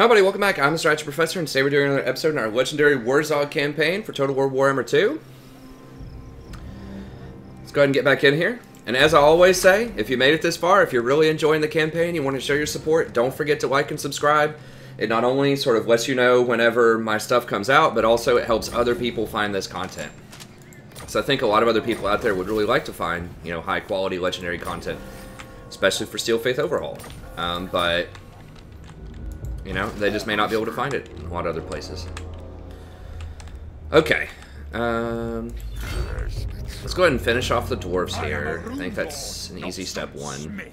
Hi everybody, welcome back. I'm the Strategy Professor, and today we're doing another episode in our legendary Wurrzag campaign for Total War Warhammer 2. Let's go ahead and get back in here. And as I always say, if you made it this far, if you're really enjoying the campaign, you want to show your support, don't forget to like and subscribe. It not only sort of lets you know whenever my stuff comes out, but also it helps other people find this content. So I think a lot of other people out there would really like to find, you know, high quality legendary content, especially for Steel Faith Overhaul. But you know, they just may not be able to find it in a lot of other places. Okay. Let's go ahead and finish off the dwarves here. I think that's an easy step one.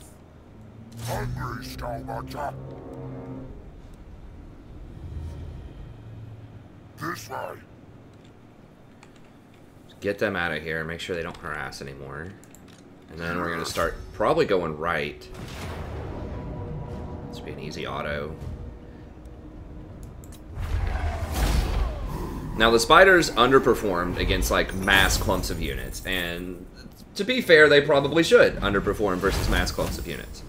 This way. Get them out of here. Make sure they don't harass anymore. And then we're going to start probably going right. This will be an easy auto. Now, the spiders underperformed against, like, mass clumps of units, and to be fair, they probably should underperform versus mass clumps of units.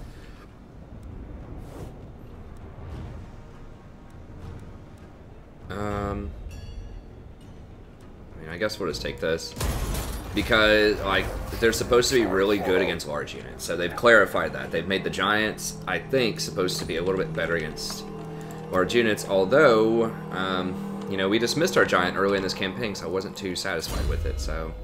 I mean, I guess we'll just take this, because, like, they're supposed to be really good against large units, so they've clarified that. They've made the giants, I think, supposed to be a little bit better against large units, although, you know, we dismissed our giant early in this campaign, so I wasn't too satisfied with it, so...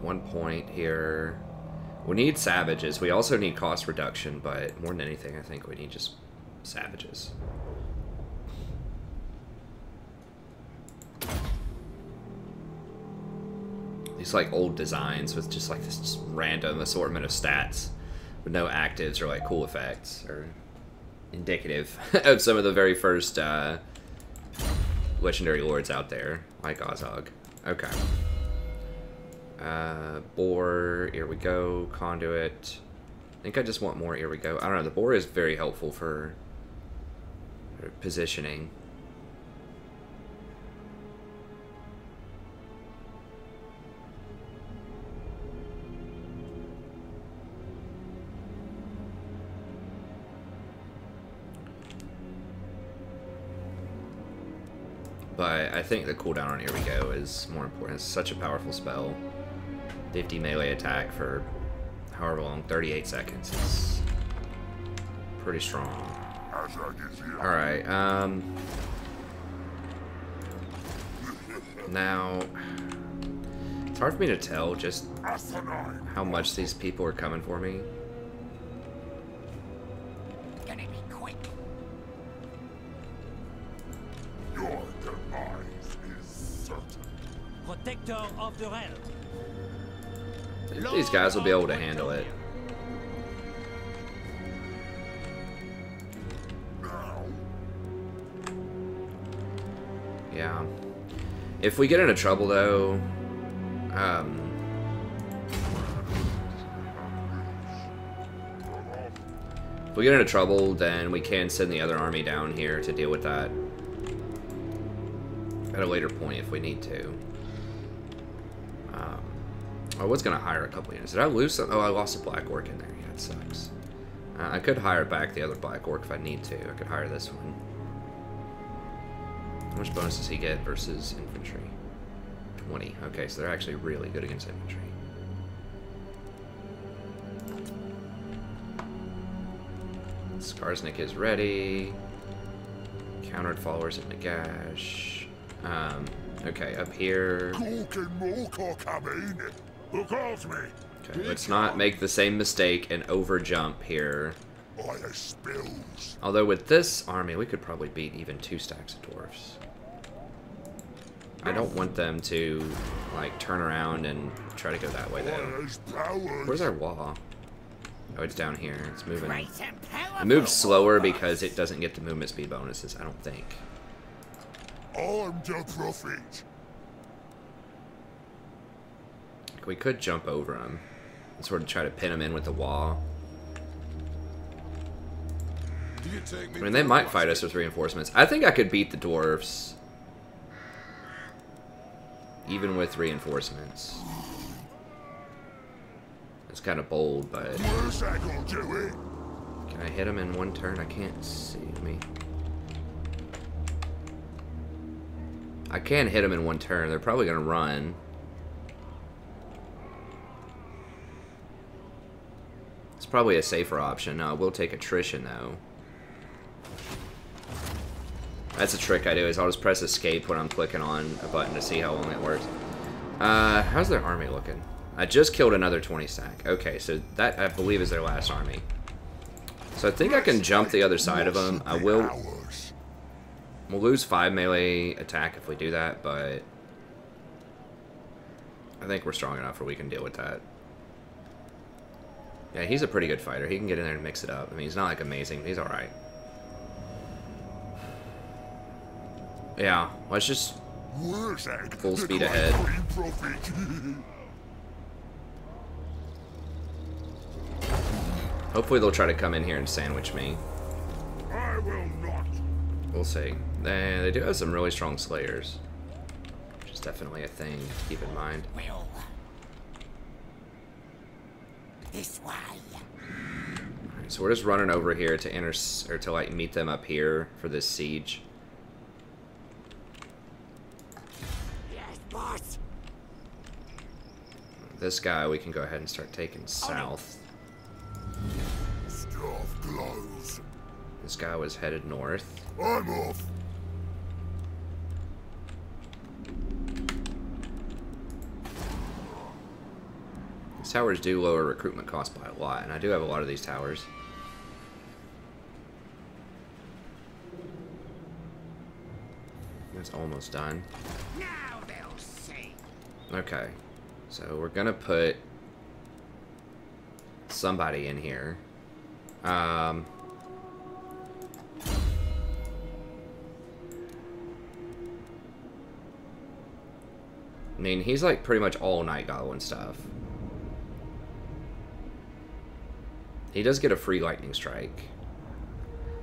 one point here. We need savages. We also need cost reduction, but more than anything, I think we need just savages. These, like, old designs with just, like, this just random assortment of stats with no actives or, like, cool effects, or indicative of some of the very first legendary lords out there, like Wurrzag. Okay. Boar, here we go. Conduit. I think I just want more, here we go. I don't know, the boar is very helpful for positioning. But I think the cooldown on Here We Go is more important. It's such a powerful spell. 50 melee attack for however long, 38 seconds. It's pretty strong. Alright, now, it's hard for me to tell just how much these people are coming for me. Protector of the realm. These guys will be able to handle it. Yeah. If we get into trouble, though, if we get into trouble, then we can send the other army down here to deal with that at a later point if we need to. I was going to hire a couple units. Did I lose some? Oh, I lost a Black Orc in there. Yeah, it sucks. I could hire back the other Black Orc if I need to. I could hire this one. How much bonus does he get versus infantry? 20. Okay, so they're actually really good against infantry. Skarsnik is ready. Countered followers of Nagash. Okay, up here. Okay, let's not make the same mistake and over-jump here. Although with this army, we could probably beat even 2 stacks of dwarfs. I don't want them to, like, turn around and try to go that way, though. Where's our wall? Oh, it's down here. It's moving. It moves slower because it doesn't get the movement speed bonuses, I don't think. I'm the prophet. We could jump over him and sort of try to pin him in with the wall. I mean, they might fight us with reinforcements. I think I could beat the dwarves even with reinforcements. It's kind of bold, but... Wurrzag will do it. Can I hit him in one turn? I can't see me. I can hit him in one turn. They're probably going to run. It's probably a safer option. No, I will take attrition, though. That's a trick I do, is I'll just press escape when I'm clicking on a button to see how long it works. How's their army looking? I just killed another 20 stack. Okay, so that, I believe, is their last army. So I think I can jump the other side of them. I will... We'll lose 5 melee attack if we do that, but... I think we're strong enough where we can deal with that. Yeah, he's a pretty good fighter. He can get in there and mix it up. I mean, he's not, like, amazing, but he's alright. Yeah, let's just... full speed ahead. Hopefully they'll try to come in here and sandwich me. I will not. We'll see. They do have some really strong slayers, which is definitely a thing to keep in mind. Well, this way. Alright, so we're just running over here to like meet them up here for this siege. Yes, boss. This guy we can go ahead and start taking south. Stuff glows. This guy was headed north. I'm off. These towers do lower recruitment costs by a lot, and I do have a lot of these towers. That's almost done. Now they'll see. Okay, so we're gonna put somebody in here. I mean, he's like pretty much all Night Goblin stuff. He does get a free lightning strike.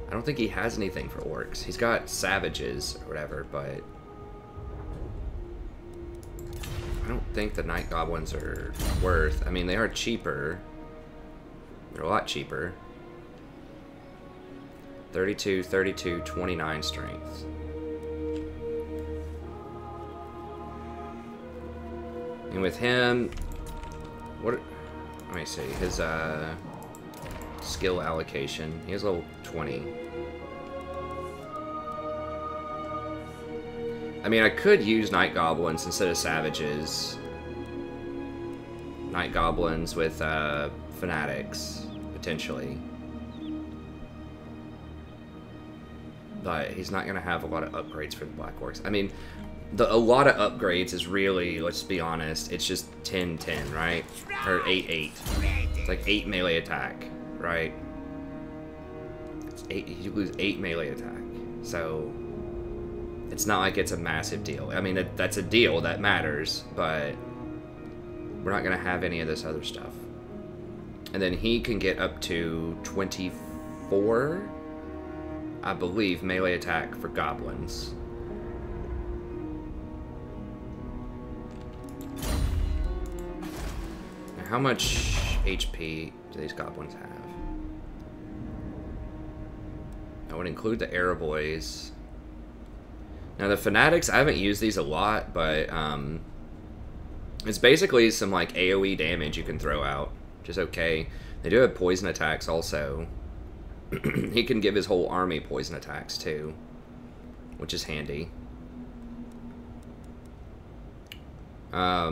I don't think he has anything for orcs. He's got savages or whatever, but I don't think the Night Goblins are worth. I mean, they are cheaper. They're a lot cheaper. 32, 32, 29 strength. And with him, what? Let me see his skill allocation. He has level 20. I mean, I could use Night Goblins instead of Savages. Night Goblins with Fanatics, potentially. But he's not going to have a lot of upgrades for the Black Orcs. I mean, a lot of upgrades is really, let's be honest, it's just 10-10, right? Or 8-8. It's like 8 melee attack, right? It's 8, you lose 8 melee attack. So, it's not like it's a massive deal. I mean, that's a deal that matters, but we're not going to have any of this other stuff. And then he can get up to 24, I believe, melee attack for goblins. Now, how much HP do these goblins have? I would include the Arrow Boys. Now the Fanatics, I haven't used these a lot, but it's basically some like AoE damage you can throw out, which is okay. They do have poison attacks also. He can give his whole army poison attacks too, which is handy. I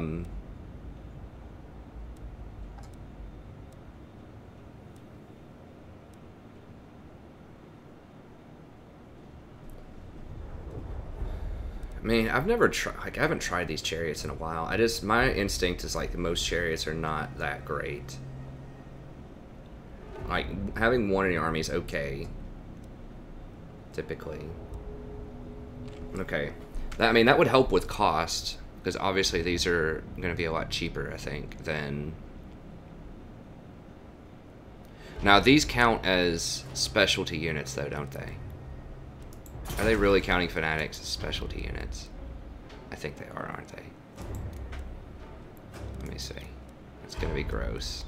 mean, I've never tried, like, I haven't tried these chariots in a while. My instinct is, like, most chariots are not that great. Like, having one in your army is okay. Typically. Okay. I mean, that would help with cost, because obviously these are going to be a lot cheaper, I think, than... Now, these count as specialty units, though, don't they? Are they really counting Fanatics as specialty units? I think they are, aren't they? Let me see. It's gonna be gross.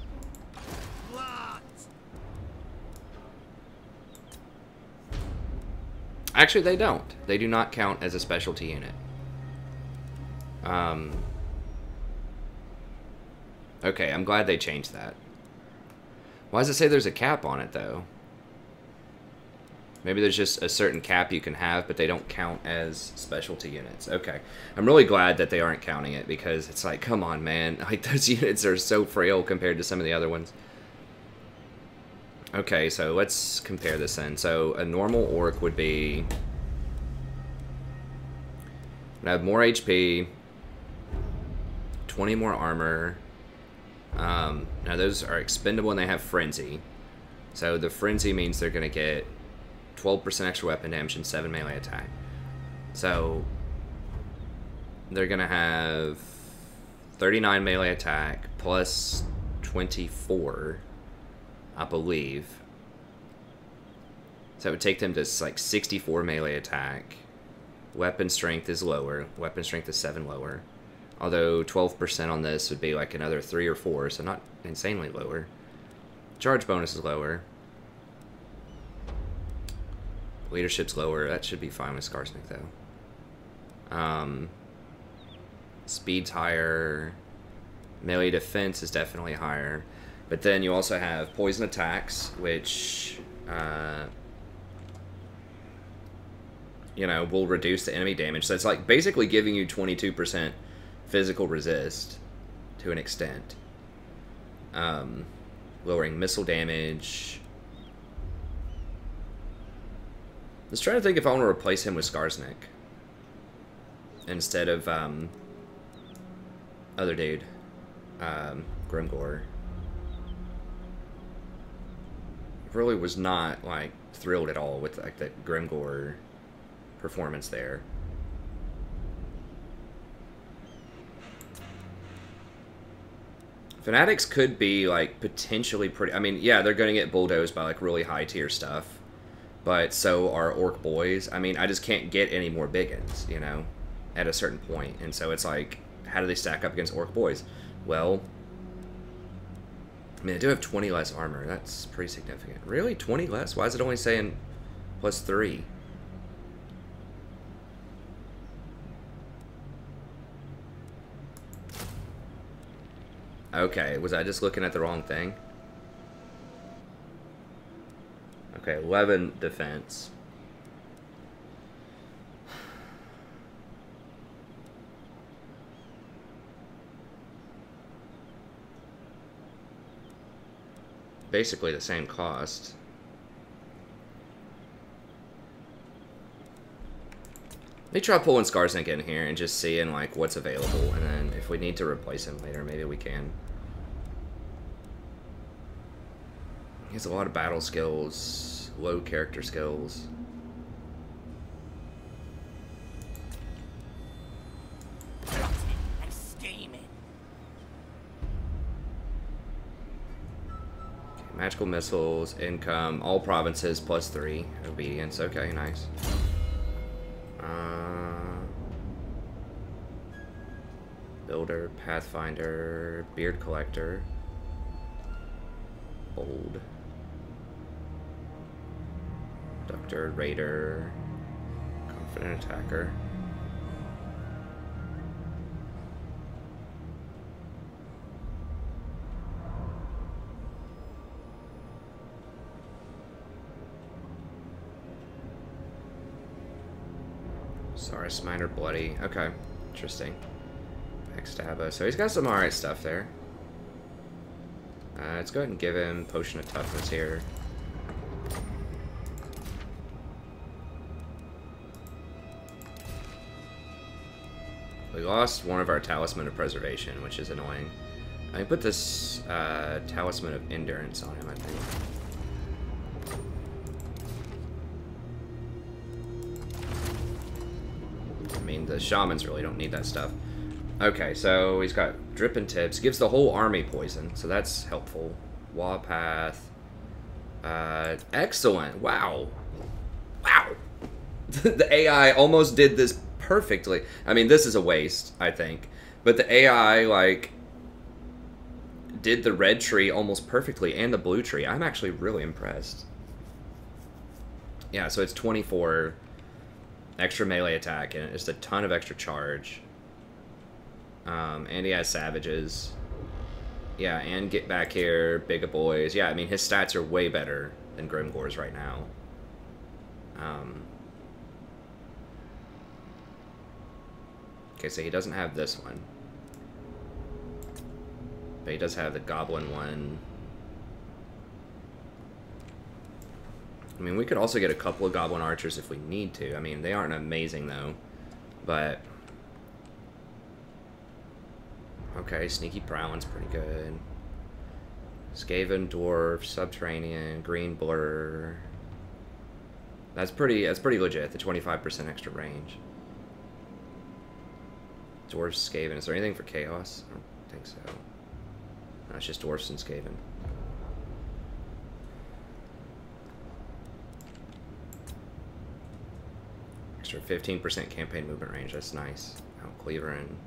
Actually, they don't. They do not count as a specialty unit. Okay, I'm glad they changed that. Why does it say there's a cap on it, though? Maybe there's just a certain cap you can have, but they don't count as specialty units. Okay. I'm really glad that they aren't counting it, because it's like, come on, man. Like, those units are so frail compared to some of the other ones. Okay, so let's compare this then. So, a normal orc would be... would have more HP, 20 more armor. Now, those are expendable, and they have Frenzy. So, the Frenzy means they're going to get 12% extra weapon damage and 7 melee attack. So, they're going to have 39 melee attack plus 24, I believe. So, it would take them to, like, 64 melee attack. Weapon strength is lower. Weapon strength is 7 lower. Although 12% on this would be, like, another 3 or 4, so not insanely lower. Charge bonus is lower. Leadership's lower. That should be fine with Skarsnik, though. Speed's higher. Melee defense is definitely higher. But then you also have poison attacks, which, you know, will reduce the enemy damage. So it's like basically giving you 22% physical resist to an extent. Lowering missile damage. Let's try to think if I want to replace him with Skarsnik instead of other dude, Grimgor. Really was not like thrilled at all with like that Grimgor performance there. Fanatics could be like potentially pretty. I mean, yeah, they're going to get bulldozed by like really high tier stuff. But so are Orc Boys. I mean, I just can't get any more biggins, you know, at a certain point. And so it's like, how do they stack up against Orc Boys? Well, I mean, they do have 20 less armor. That's pretty significant. Really? 20 less? Why is it only saying plus 3? Okay, was I just looking at the wrong thing? Okay, 11 defense. Basically the same cost. Let me try pulling Skarsnik in here and just seeing like what's available, and then if we need to replace him later, maybe we can. He has a lot of battle skills, low character skills. And steaming. Okay, magical missiles, income, all provinces plus 3, obedience. Okay, nice. Builder, Pathfinder, Beard Collector, Bold. Doctor, Raider, Confident Attacker. Sorry, Smiter, Bloody. Okay, interesting. Backstabber. So he's got some alright stuff there. Let's go ahead and give him Potion of Toughness here. We lost one of our Talisman of Preservation, which is annoying. I can put this Talisman of Endurance on him, I think. I mean, the Shamans really don't need that stuff. Okay, so he's got Dripping Tips. Gives the whole army poison, so that's helpful. Warpath. Excellent. Wow. Wow. The AI almost did this perfectly. I mean, this is a waste, I think. But the AI, like, did the red tree almost perfectly and the blue tree. I'm actually really impressed. Yeah, so it's 24 extra melee attack, and just a ton of extra charge. And he has savages. Yeah, and get back here, bigger boys. Yeah, I mean, his stats are way better than Grimgore's right now. Okay, so he doesn't have this one. But he does have the goblin one. I mean, we could also get a couple of goblin archers if we need to. I mean, they aren't amazing, though. But... okay, sneaky prowling's pretty good. Skaven, dwarf, subterranean, green blur. That's pretty legit, the 25% extra range. Dwarves, Skaven. Is there anything for chaos? I don't think so. No, it's just dwarfs and Skaven. Extra 15% campaign movement range. That's nice. Out cleaver in.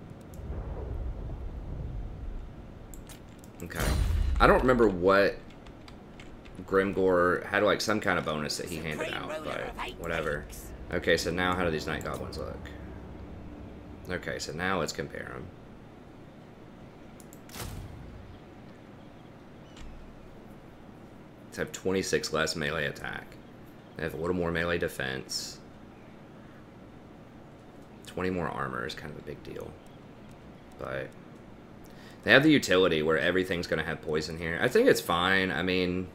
Okay. I don't remember what Grimgore had, like some kind of bonus that he handed out, but whatever. Okay, so now how do these night goblins look? Okay, so now let's compare them. Let's have 26 less melee attack. They have a little more melee defense. 20 more armor is kind of a big deal. But they have the utility where everything's going to have poison here. I think it's fine. I mean,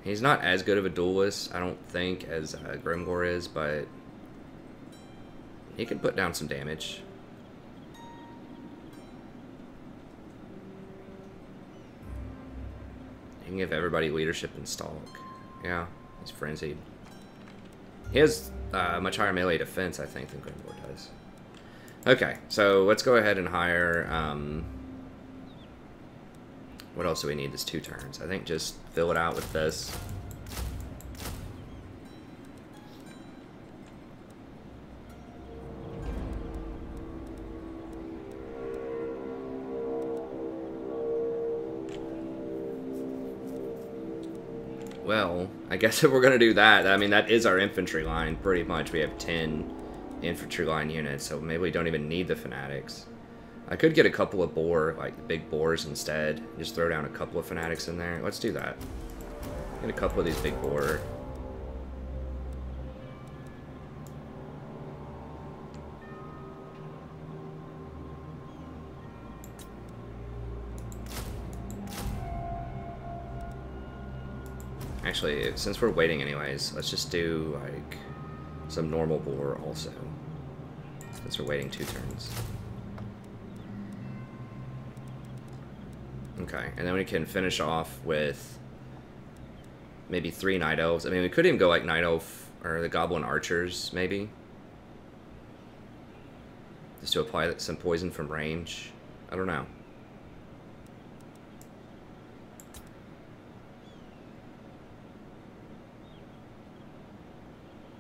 he's not as good of a duelist, I don't think, as Grimgore is, but he can put down some damage. He can give everybody leadership and stalk. Yeah, he's frenzied. He has much higher melee defense, I think, than Grimgore does. Okay, so let's go ahead and hire... what else do we need? This 2 turns. I think just fill it out with this. Well, I guess if we're going to do that, I mean, that is our infantry line, pretty much. We have 10 infantry line units, so maybe we don't even need the fanatics. I could get a couple of boar, like the big boars instead. Just throw down a couple of fanatics in there. Let's do that. Get a couple of these big boar. Actually, since we're waiting anyways, let's just do, like, some normal boar also. Since we're waiting 2 turns. Okay, and then we can finish off with maybe 3 night elves. I mean, we could even go like night elf or the goblin archers, maybe. Just to apply some poison from range. I don't know.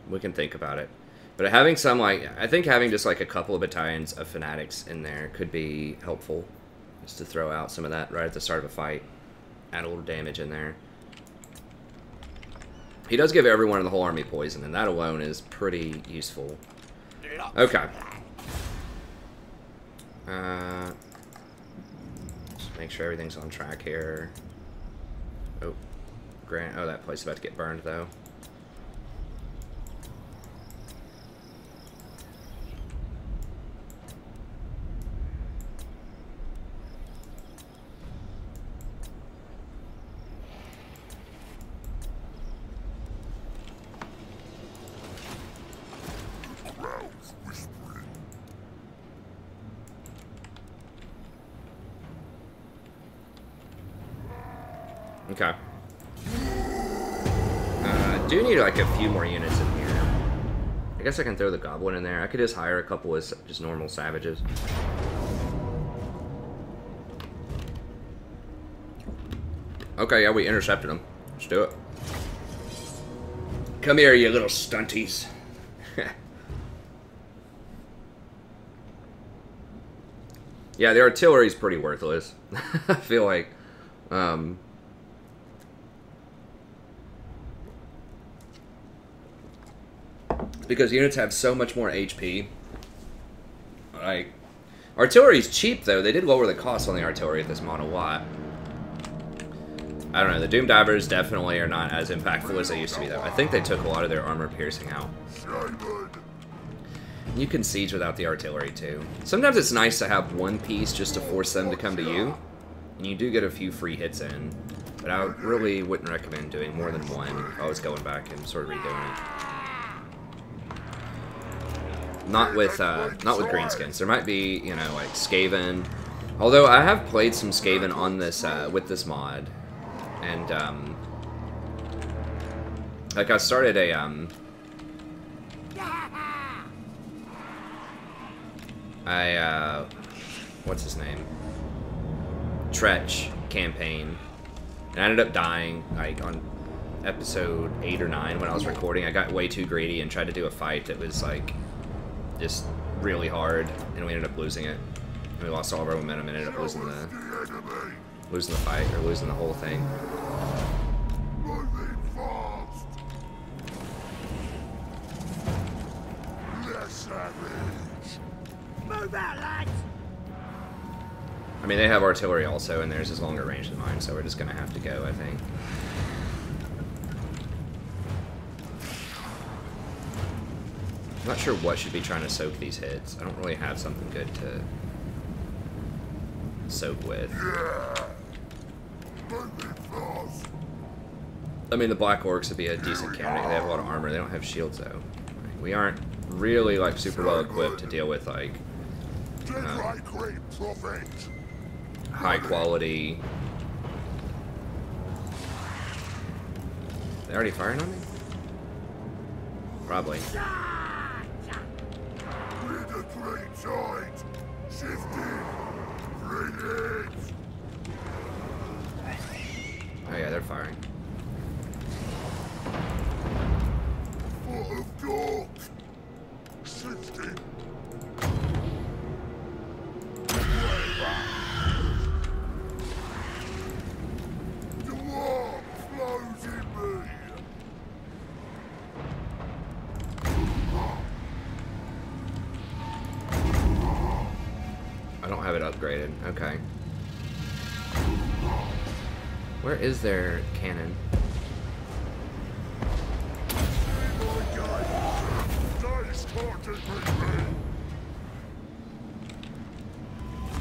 We can think about it. But having some, like, I think having just like a couple of battalions of fanatics in there could be helpful. Just to throw out some of that right at the start of a fight. Add a little damage in there. He does give everyone in the whole army poison, and that alone is pretty useful. Okay. Just make sure everything's on track here. Oh, oh, that place is about to get burned, though. Okay. Do need like a few more units in here. I guess I can throw the goblin in there. I could just hire a couple of just normal savages. Okay, yeah, we intercepted them. Let's do it. Come here, you little stunties. Yeah, the artillery's pretty worthless. I feel like. because units have so much more HP. Like, artillery's cheap though. They did lower the cost on the artillery at this mod a lot. I don't know. The Doom Divers definitely are not as impactful as they used to be though. I think they took a lot of their armor piercing out. You can siege without the artillery too. Sometimes it's nice to have one piece just to force them to come to you, and you do get a few free hits in. But I really wouldn't recommend doing more than one if I was going back and sort of redoing it. Not with Greenskins. There might be, you know, like Skaven. Although I have played some Skaven on this with this mod, and like I started a what's his name? Tretch campaign. And I ended up dying, like, on episode 8 or 9 when I was recording. I got way too greedy and tried to do a fight that was, like, just really hard, and we ended up losing it. And we lost all of our momentum and ended up losing the fight, or losing the whole thing. Move out, lads! I mean, they have artillery also, and theirs is longer range than mine, so we're just gonna have to go, I think. I'm not sure what should be trying to soak these hits. I don't really have something good to soak with. I mean, the Black Orcs would be a decent candidate. They have a lot of armor. They don't have shields, though. We aren't really, like, super well equipped to deal with, like, high quality. They already firing on me? Probably. Oh yeah, they're firing. I don't have it upgraded. Okay. Where is their cannon?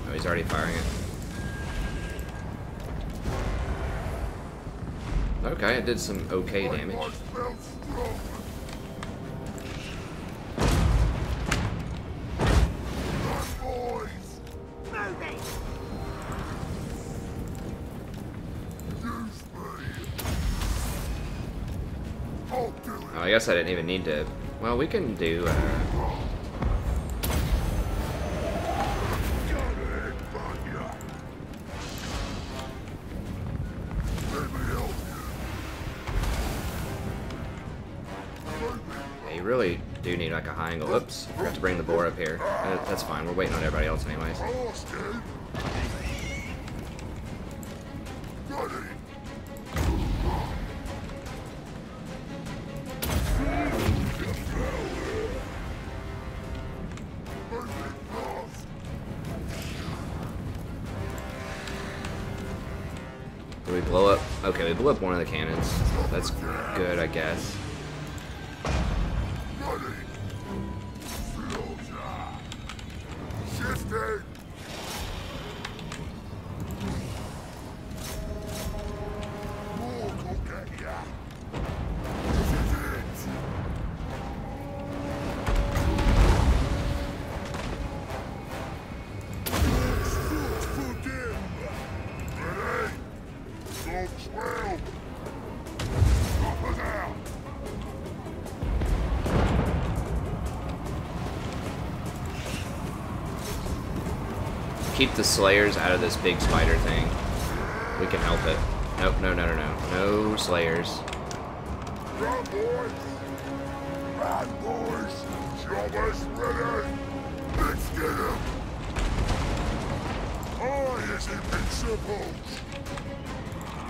Oh, he's already firing it. Okay, it did some okay damage. Oh, I guess I didn't even need to. Well, we can do. Yeah, you really do need like a high angle. Oops, forgot to bring the boar up here. That's fine. We're waiting on everybody else anyways. Did we blow up? Okay, we blew up one of the cannons. That's good, I guess. Keep the Slayers out of this big spider thing. We can help it. Nope, no, no, no, no. No Slayers. Run, boys! Run, boys! Job is ready! Let's get him! I is invincibles!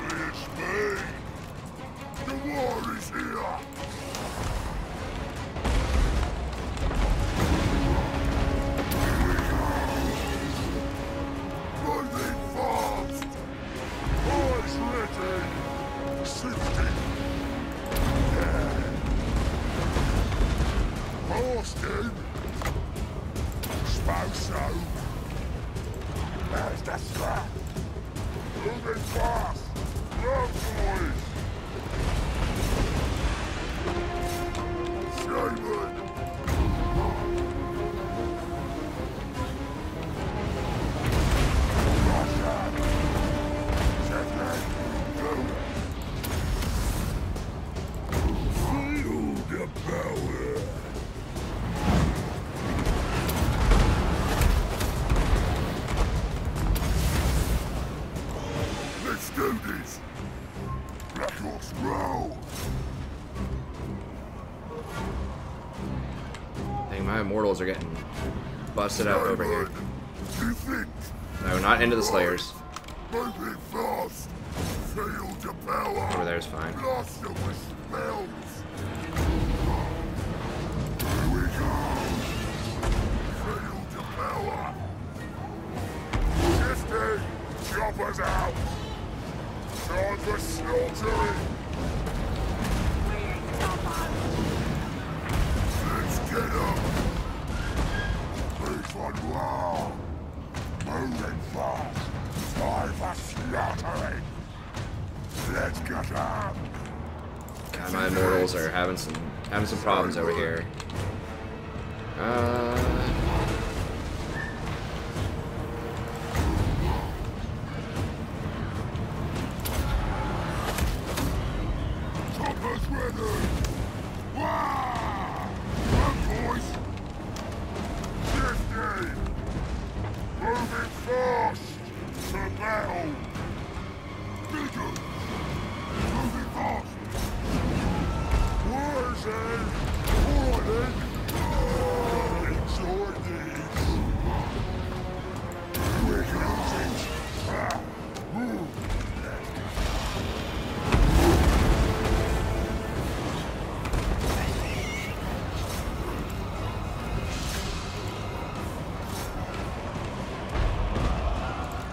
It's me! The war is here! Lost him. Suppose so. There's the scrap. Moving fast. Run, boys. Shaman. Wurrzag. Second. Go. Feel the power. Let's do this. Black Horse roll. Dang, my immortals are getting busted out over here. You think? No, not into the Slayers. Moving fast. Feel the power. Over there's fine. Blast them with spells. Here we go. Feel the power. Shifting. Choppers out. Time for slaughtering. Let's get up. This one raw. Moving fast. Time for slaughtering. Let's get up. God, my immortals are having some problems over here. Choppers ready. Wow! Run, boys. Shifting. Moving fast. To battle. Bigger. Moving fast. Wurrzag. Alright then. Enjoy this. Here we go. Move.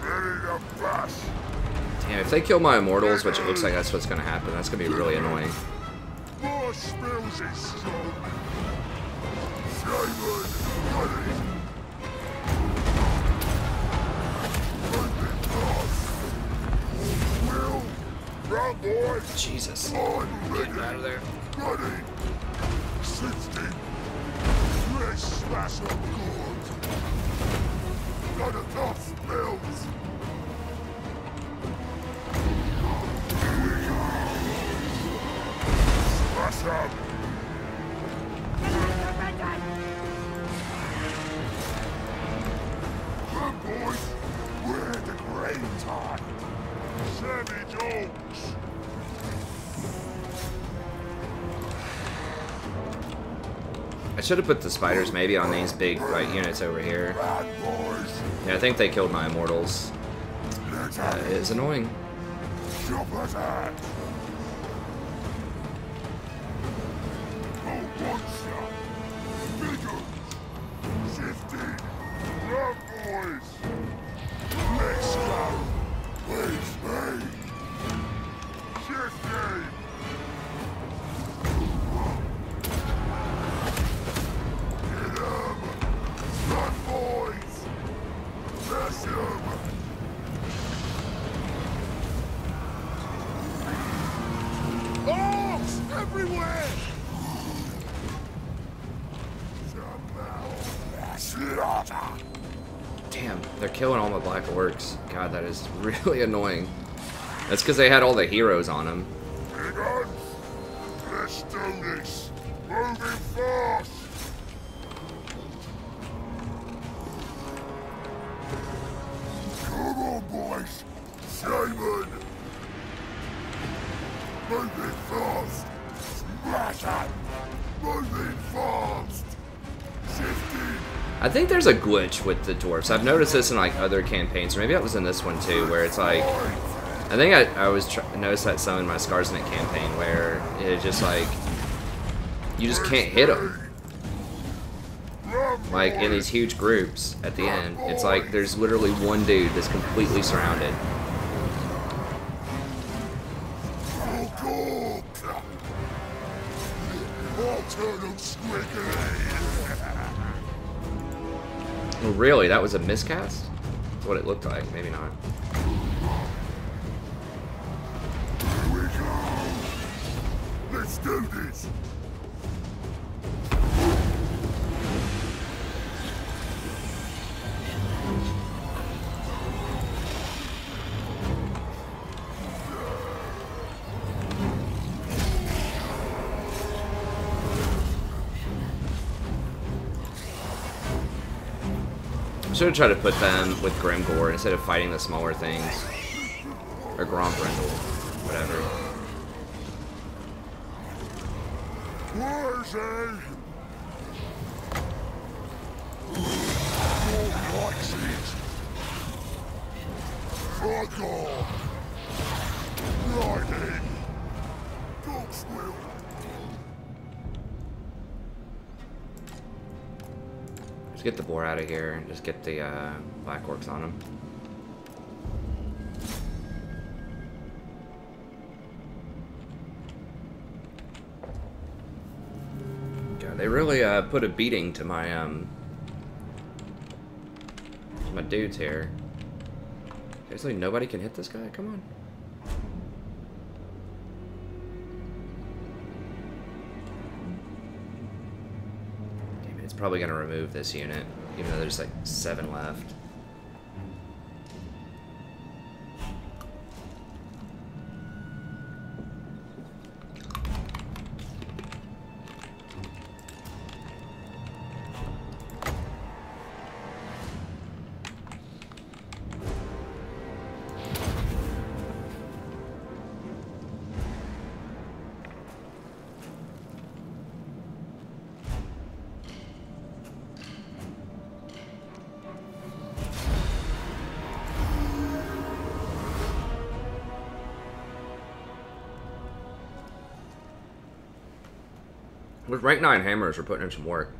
Ready to bash. Damn, if they kill my immortals, which it looks like that's what's gonna happen, that's gonna be really annoying. More spells is strong. Shaman, ready. Moving fast. Will, run, boys. Jesus. On, ready. Get out of there. Ready. 60. Let's smash up good. Got enough spells. Here we go. Smash up. Come, boys. We're the great time. Savage Oaks. I should have put the spiders maybe on these big white units over here. Bad boys. Yeah, I think they killed my immortals. Let's That have it. is annoying. Chopper's hat. Oh, monster. Bigger. Shifting. Run, boys. Let's go. Please, me. Shifting. Get 'em. Run, boys. Press 'em. Orcs everywhere! Slaughter! Damn, they're killing all my black orcs. God, that is really annoying. That's because they had all the heroes on them. Hang on! Let's do this! Moving fast! Come on, boys! Shaman! Moving fast! Smash it! Moving fast! Shifting! I think there's a glitch with the dwarfs. I've noticed this in like other campaigns, or maybe that was in this one too, where it's like, I think I was noticed that some in my Scarsnet campaign, where it just like, you just can't hit them. Like in these huge groups at the end, it's like there's literally one dude that's completely surrounded. eternal squiggly. Oh, really? That was a miscast? That's what it looked like. Maybe not. Here we go. Let's do this. I should have tried to put them with Grimgore instead of fighting the smaller things. Or Grombrindal. Whatever. Wurrzag. Nobody likes it. Fuck off. Right then. Dogs will. Just get the boar out of here and just get the black orcs on him. God, they really put a beating to my dudes here. Seriously, nobody can hit this guy? Come on. Probably gonna remove this unit, even though there's like 7 left. With rank 9 hammers, we're putting in some work.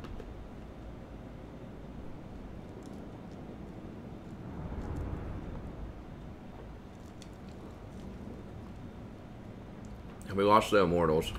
And we lost the immortals.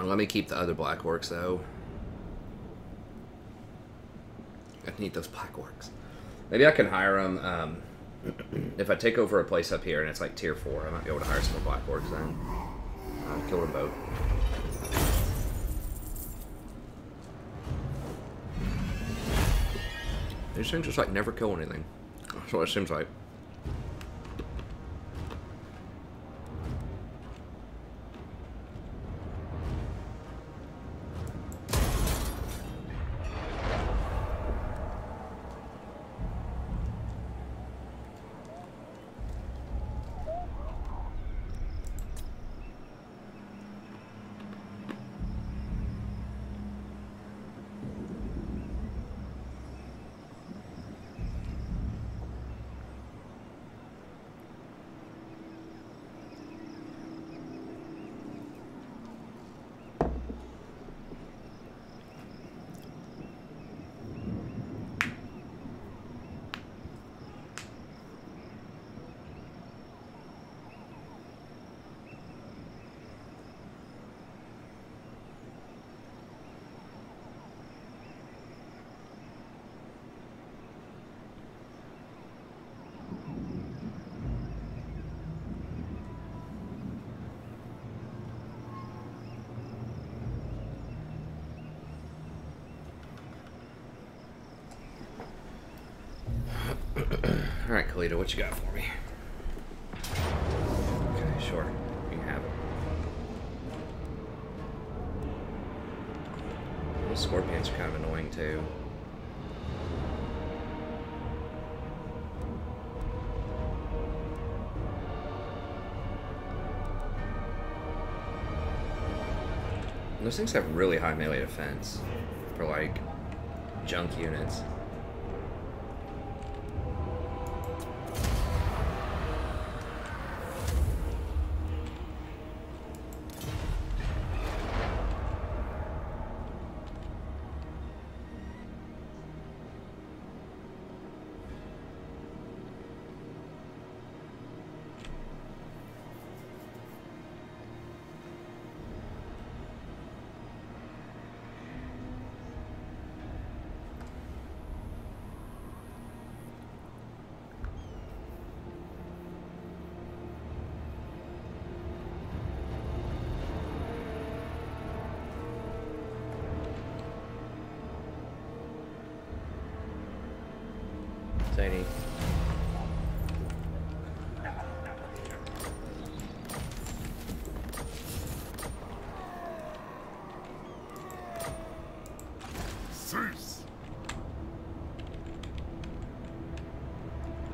Let me keep the other black orcs though. I need those black orcs. Maybe I can hire them. If I take over a place up here and it's like tier 4, I might be able to hire some more black orcs then. Kill them both. These things just like never kill anything. That's what it seems like. Alright, Kalita, what you got for me? Okay, sure. You can have it. Those scorpions are kind of annoying, too. Those things have really high melee defense for, like, junk units. Tiny. Cease.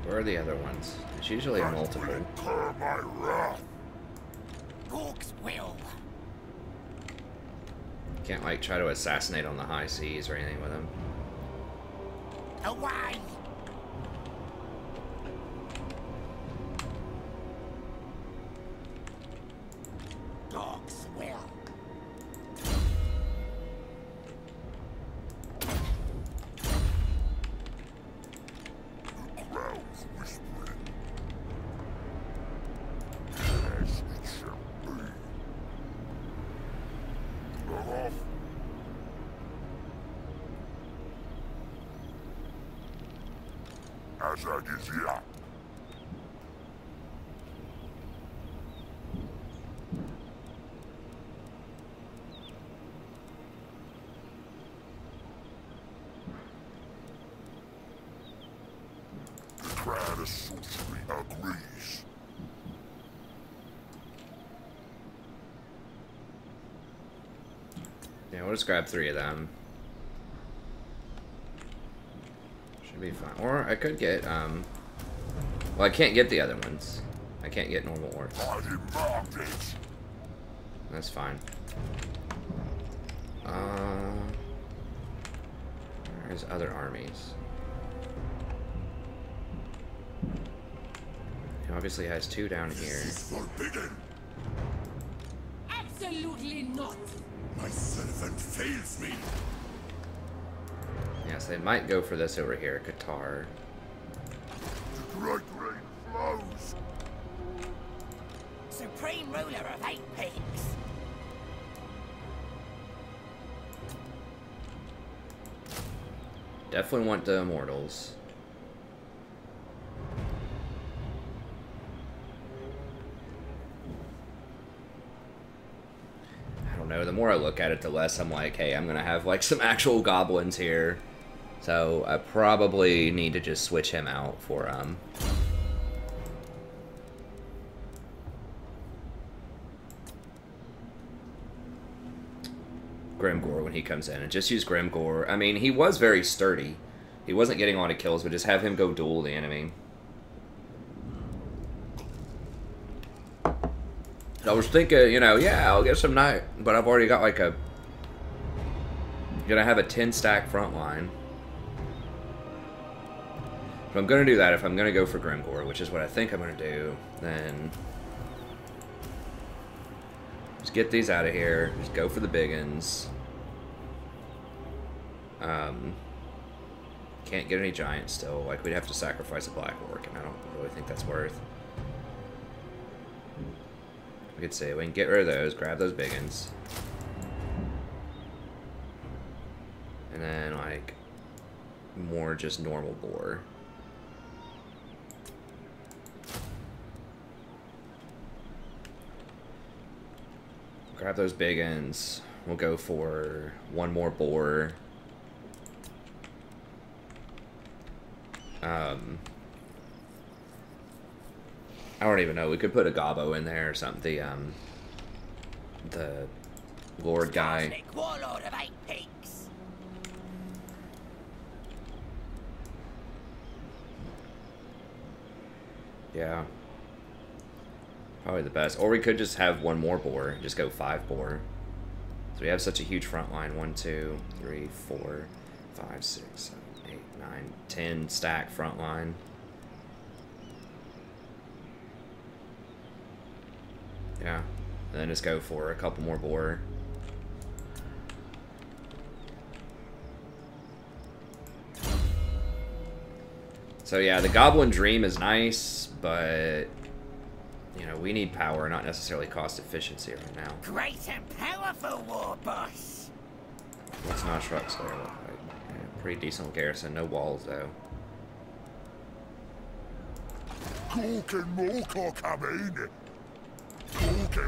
Where are the other ones? It's usually multiple. Incur my wrath. Orcs will. Can't like try to assassinate on the high seas or anything with them. Away! Dogs will. The crowd's whispering. As it shall be. Log off. As I desire. The crowd of sorcery agrees. Yeah, we'll just grab 3 of them. Should be fine. Or I could get, well, I can't get the other ones. I can't get normal orcs. I demand it. That's fine. There's other armies. He obviously has 2 down here. This is forbidden. Absolutely not. My servant fails me. Yes, they might go for this over here, Qatar. The great rain flows. Supreme ruler of 8 peaks. Definitely want the immortals. I don't know, the more I look at it, the less I'm like, hey, I'm gonna have like some actual goblins here. So I probably need to just switch him out for Grimgore when he comes in, and just use Grimgore. I mean, he was very sturdy. He wasn't getting a lot of kills, but just have him go duel the enemy. I was thinking, you know, yeah, I'll get some knight, but I've already got like a... Gonna have a 10 stack front line. If I'm gonna do that, if I'm gonna go for Grimgore, which is what I think I'm gonna do, then... Just get these out of here. Just go for the biggins. Can't get any giants still. Like, we'd have to sacrifice a black orc, and I don't really think that's worth. We could say we can get rid of those, grab those biggins. And then, like, more just normal boar. Grab those biggins. We'll go for 1 more boar. I don't even know. We could put a gobbo in there or something. The lord guy. Warlord of 8 peaks. Yeah. Probably the best. Or we could just have 1 more boar. Just go 5 boar. So we have such a huge front line. 1, 2, 3, 4, 5, 6, 7, 8, 9, 10 stack front line. Yeah, and then just go for a couple more boar. So yeah, the Goblin Dream is nice, but you know, we need power, not necessarily cost efficiency right now. Great and powerful war boss. What's Noshrock Slayer look like? Yeah, pretty decent garrison, no walls though.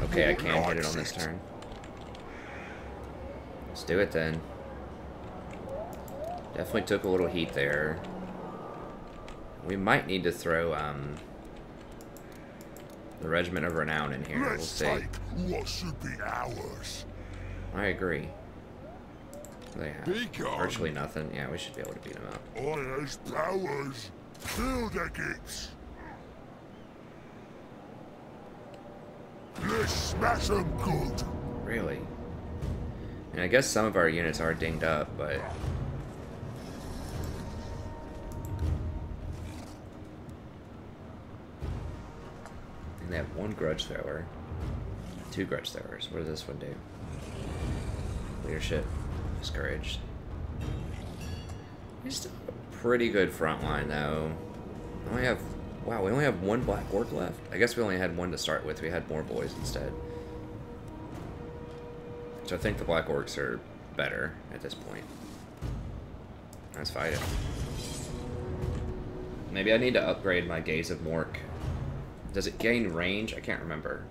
Okay, I can hit it on this turn. Let's do it then. Definitely took a little heat there. We might need to throw the Regiment of Renown in here. We'll see. What should be ours? I agree. They have virtually nothing. Yeah, we should be able to beat them up. Eyes powers. Kill the gigs. Let's smash them good. Really? And I guess some of our units are dinged up, but and they have 1 grudge thrower. 2 grudge throwers. What does this one do? Leadership. Discouraged. We still have a pretty good front line though. Wow, we only have 1 black orc left. I guess we only had 1 to start with. We had more boys instead. So I think the black orcs are better at this point. Let's fight it. Maybe I need to upgrade my Gaze of Mork. Does it gain range? I can't remember.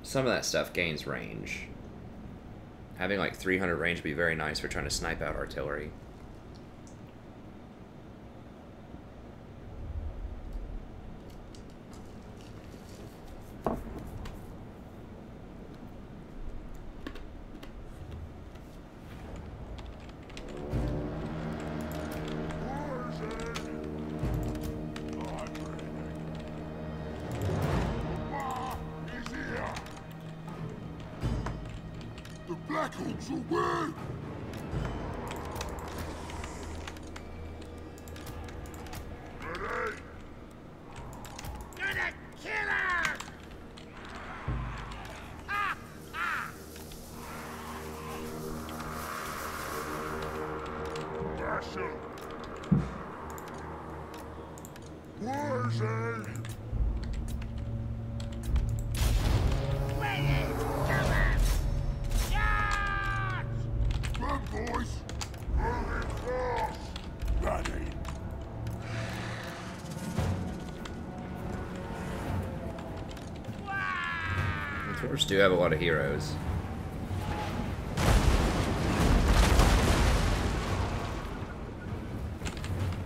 Some of that stuff gains range. Having like 300 range would be very nice for trying to snipe out artillery. Wurrzag! Run, boys! Moving fast! Ready! The Dwarfs do have a lot of heroes.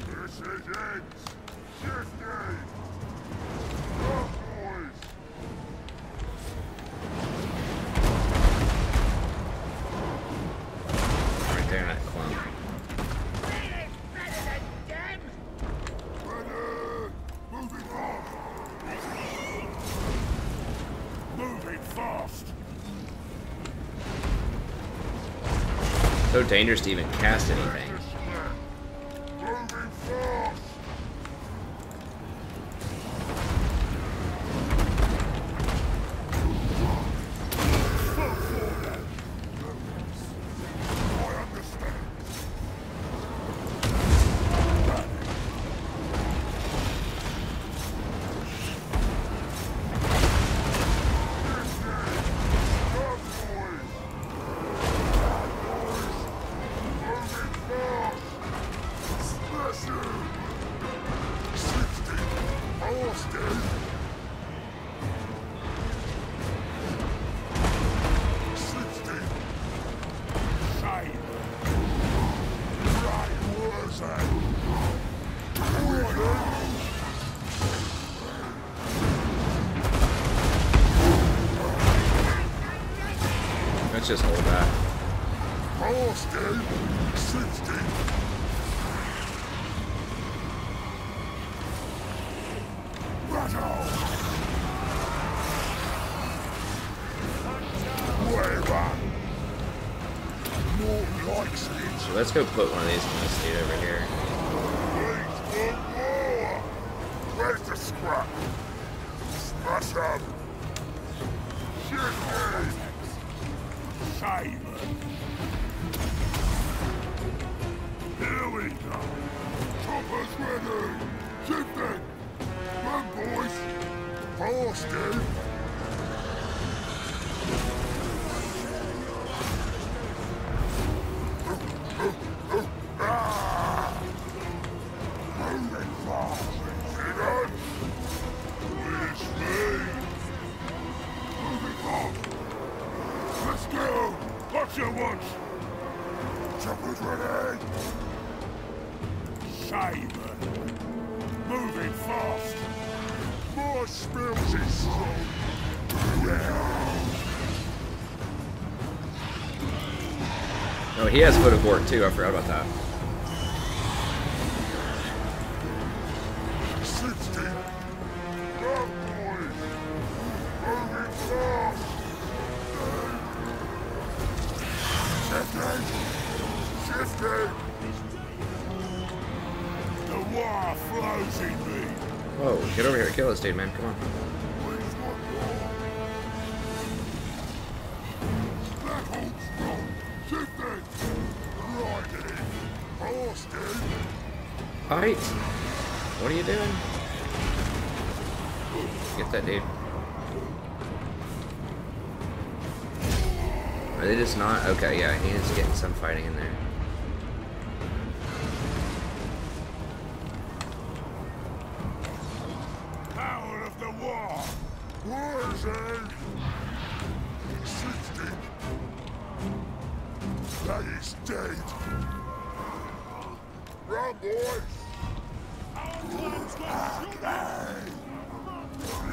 This is it! Shift day! Run, boys! Right there in that clump. Really better than them. Ready! Moving fast! Moving fast! So dangerous to even cast anything. Moving fast! I understand. Let's just hold that. Austin, 60. Battle! Way back! let's go put one of these on this dude over here. Where's the scrap? Smash up! Shit, Simon! Here we go! Chopper's ready! Shift it! Run, boys! Horse, dude! Your watch! Chopper's ready! Simon! Moving fast! More spills is strong! Oh, he has foot of work too, I forgot about that. 60! Go, boys! Moving fast! Shifting! The war flows in me! Whoa, get over here, kill this dude, man, come on. That holds strong! Shifting! Riding! Horse, dude! Fight! What are you doing? Get that dude. Are they just not? Okay, yeah, he is getting some fighting in there. Power of the war! Wurrzag! 60! That is dead! Run, boys!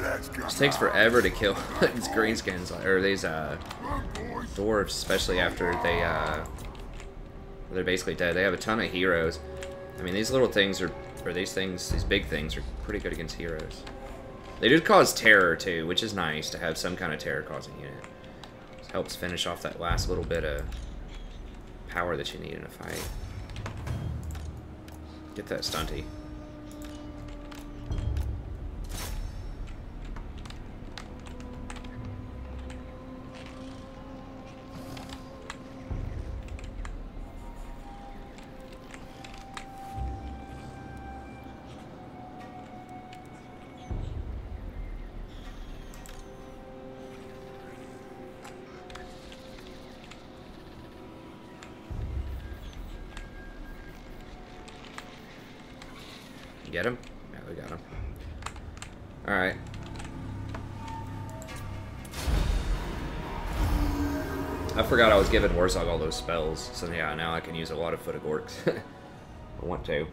Let's go! This takes forever to kill these greenskins, or these dwarves, especially after they're basically dead. They have a ton of heroes. I mean, these little things are, or these big things are pretty good against heroes. They do cause terror too, which is nice to have some kind of terror causing unit. This helps finish off that last little bit of power that you need in a fight. Get that stunty. Get him? Yeah, we got him. Alright. I forgot I was giving Wurrzag all those spells, so yeah, now I can use a lot of Foot of Orcs. I want to.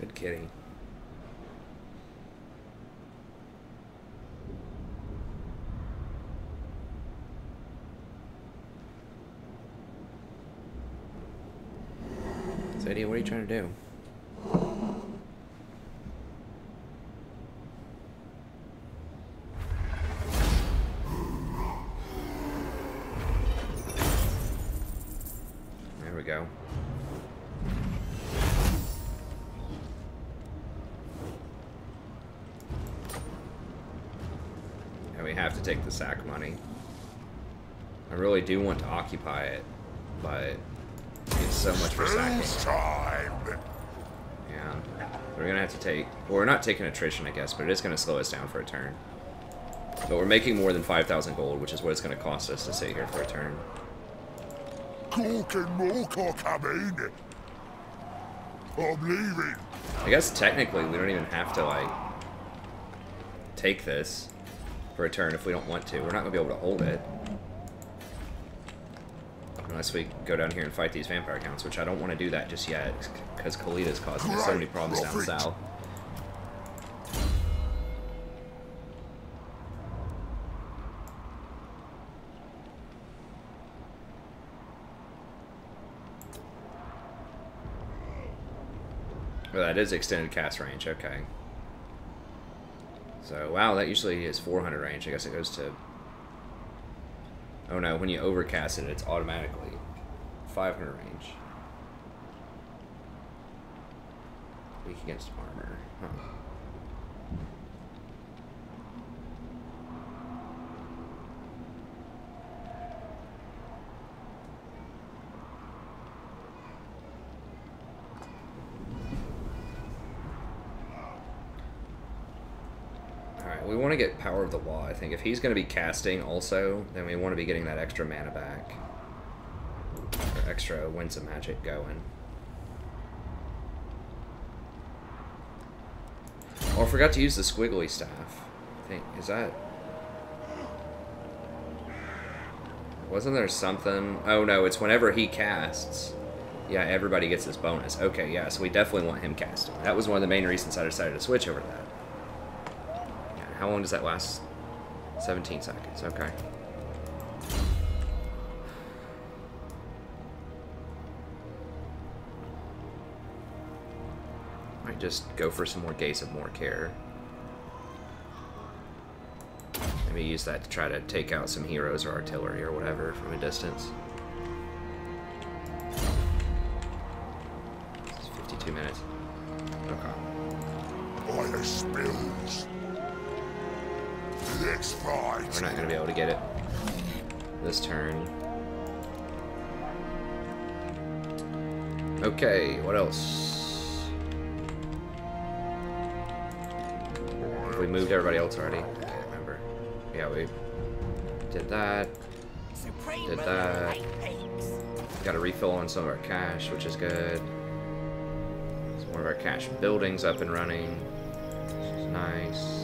Good kitty. Sadie, what are you trying to do? There we go. We have to take the sack money. I really do want to occupy it, but it's so much for sacking. Time. Yeah. We're gonna have to take, well, we're not taking attrition, I guess, but it is gonna slow us down for a turn. But we're making more than 5,000 gold, which is what it's gonna cost us to sit here for a turn. Cork and Morcock coming. I'm leaving. I guess technically we don't even have to, like, take this for a turn if we don't want to. We're not gonna be able to hold it. Unless we go down here and fight these vampire counts, which I don't want to do that just yet, because Kalita's causing us so many problems down south. Well, that is extended cast range, okay. So, wow, that usually is 400 range. I guess it goes to... Oh no, when you overcast it, it's automatically 500 range. Weak against armor, huh. We want to get Power of the Law, I think. If he's going to be casting also, then we want to be getting that extra mana back. Or extra Winds of Magic going. Oh, I forgot to use the Squiggly Staff. I think, is that... Wasn't there something... Oh no, it's whenever he casts. Yeah, everybody gets this bonus. Okay, yeah, so we definitely want him casting. That was one of the main reasons I decided to switch over to that. How long does that last? 17 seconds, okay. Might just go for some more Gaze of More Care. Maybe use that to try to take out some heroes or artillery or whatever from a distance. This is 52 minutes. Okay. By the spills. Let's fight. We're not going to be able to get it this turn. Okay, what else? Have we moved everybody else already? I can't remember. Yeah, we did that. Did that. Got a refill on some of our cash, which is good. Some more of our cash buildings up and running, which is nice.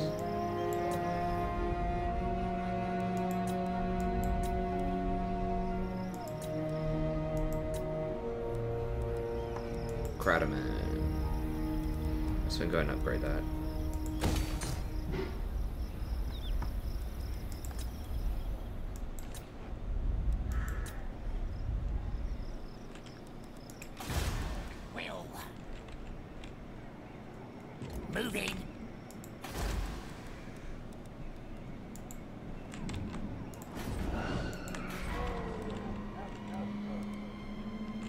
Crataman. So we can go ahead and upgrade that. Well, moving.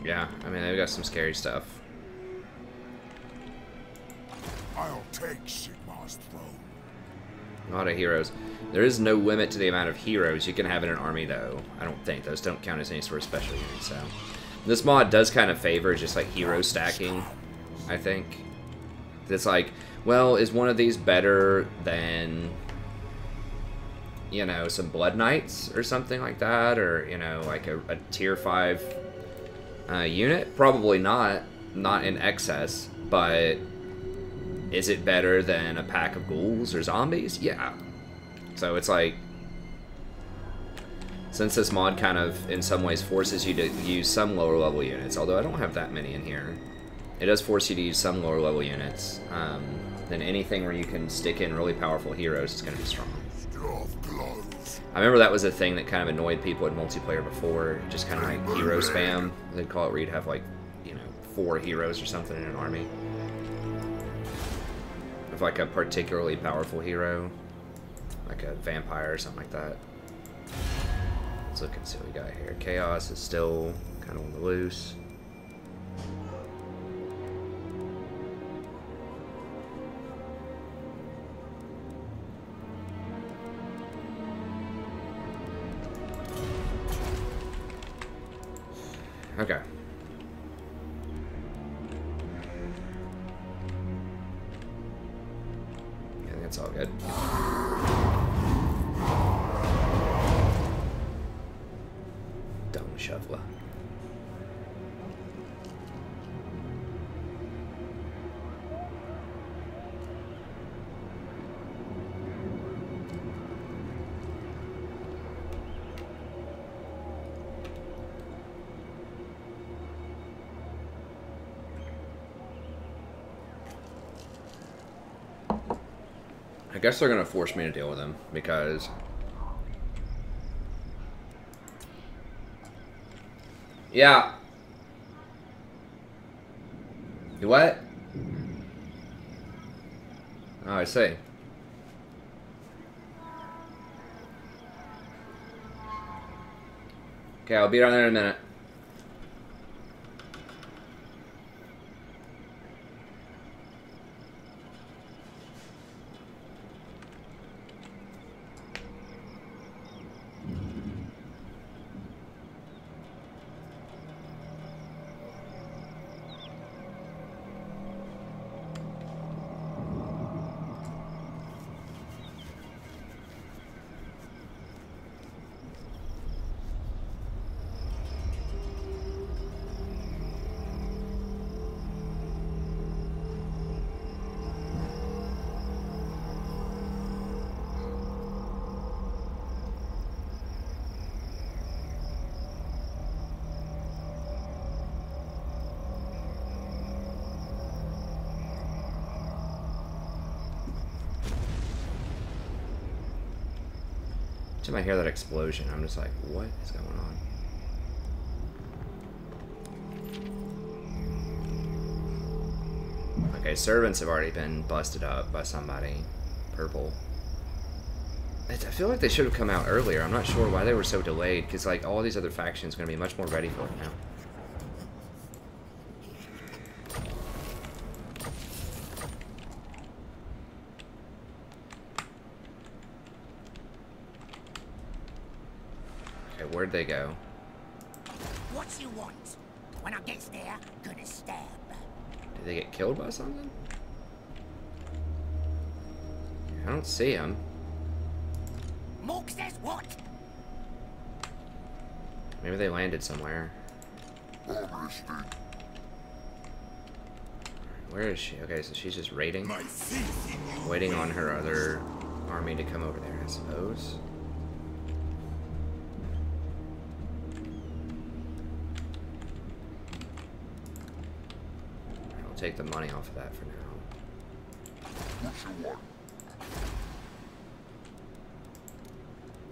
Yeah, I mean, they've got some scary stuff. I'll take Sigmar's throne. A lot of heroes. There is no limit to the amount of heroes you can have in an army, though. I don't think. Those don't count as any sort of special unit, so... This mod does kind of favor just, like, hero stacking, I think. It's like, well, is one of these better than, you know, some Blood Knights or something like that? Or, you know, like a tier 5 unit? Probably not. Not in excess, but... Is it better than a pack of ghouls or zombies? Yeah. So it's like, since this mod kind of, in some ways, forces you to use some lower level units, although I don't have that many in here, it does force you to use some lower level units, then anything where you can stick in really powerful heroes is going to be strong. I remember that was a thing that kind of annoyed people in multiplayer before, just kind of like hero spam, they'd call it, where you'd have like, you know, 4 heroes or something in an army. Like a particularly powerful hero, like a vampire or something like that. Let's look and see what we got here. Chaos is still kind of on the loose. Okay. It's all good. Dung shoveler. I guess they're gonna force me to deal with him because yeah. You what? Oh, I see. Okay, I'll be down there in a minute. Every time I hear that explosion, I'm just like, what is going on? Okay, servants have already been busted up by somebody. Purple. I feel like they should have come out earlier. I'm not sure why they were so delayed, because like all these other factions are going to be much more ready for it now. Where'd they go? What you want? When I gets there, gonna stab. Did they get killed by something? I don't see them. Mork says what? Maybe they landed somewhere. Where is she? Okay, so she's just raiding. Waiting on her other army to come over there, I suppose. Take the money off of that for now.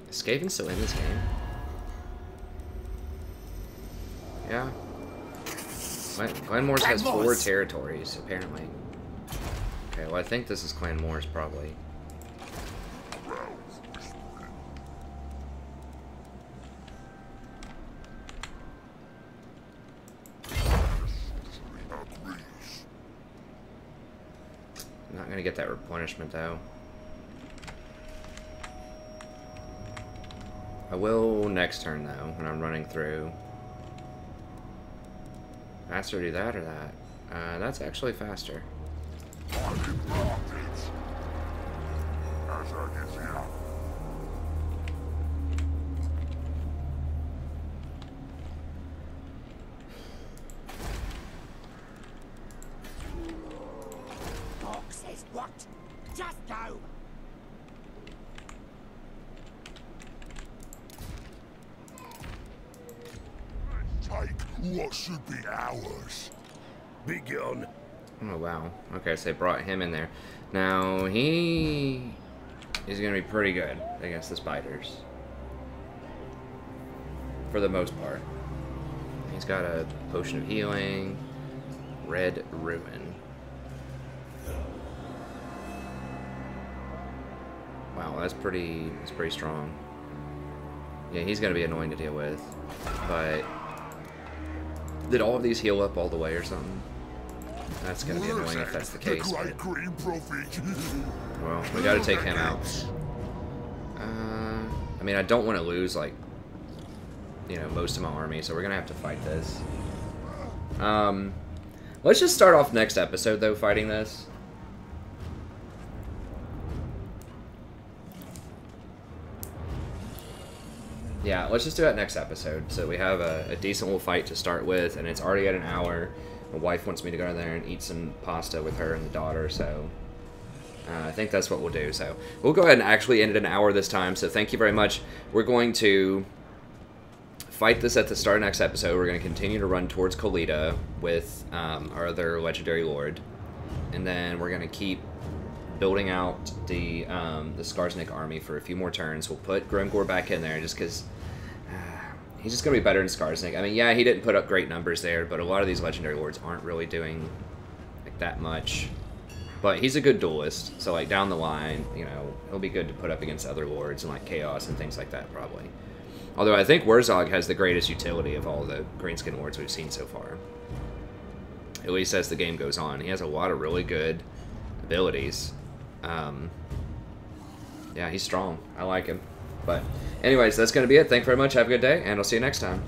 Is Skaven still in this game? Yeah. Glenmore's has 4 territories, apparently. Okay, well I think this is Clan Moore's probably. Not gonna get that replenishment though. I will next turn though, when I'm running through. Faster do that or that? That's actually faster. What? Just go! Take what should be ours. Be gone. Oh wow. Okay, so they brought him in there. Now he is gonna be pretty good against the spiders. For the most part. He's got a potion of healing. Red Ruin. Wow, that's pretty strong. Yeah, he's gonna be annoying to deal with. But did all of these heal up all the way or something? That's gonna be annoying if that's the case. But, well, we gotta take him out. I mean, I don't want to lose, like, you know, most of my army, so we're gonna have to fight this. Let's just start off next episode, though, fighting this. Yeah, let's just do that next episode, so we have a decent little fight to start with, and it's already at an hour. My wife wants me to go in there and eat some pasta with her and the daughter, so I think that's what we'll do. So we'll go ahead and actually end it an hour this time, so thank you very much. We're going to fight this at the start of next episode. We're going to continue to run towards Kolita with our other legendary lord, and then we're going to keep building out the Skarsnik army for a few more turns. We'll put Grimgor back in there just because he's just going to be better than Skarsnik. I mean, yeah, he didn't put up great numbers there, but a lot of these Legendary Lords aren't really doing like that much. But he's a good duelist, so like down the line, you know, he'll be good to put up against other lords and like Chaos and things like that probably. Although I think Wurrzag has the greatest utility of all the Greenskin lords we've seen so far. At least as the game goes on. He has a lot of really good abilities. Yeah, he's strong. I like him. But anyways, that's going to be it. Thank you very much. Have a good day, and I'll see you next time.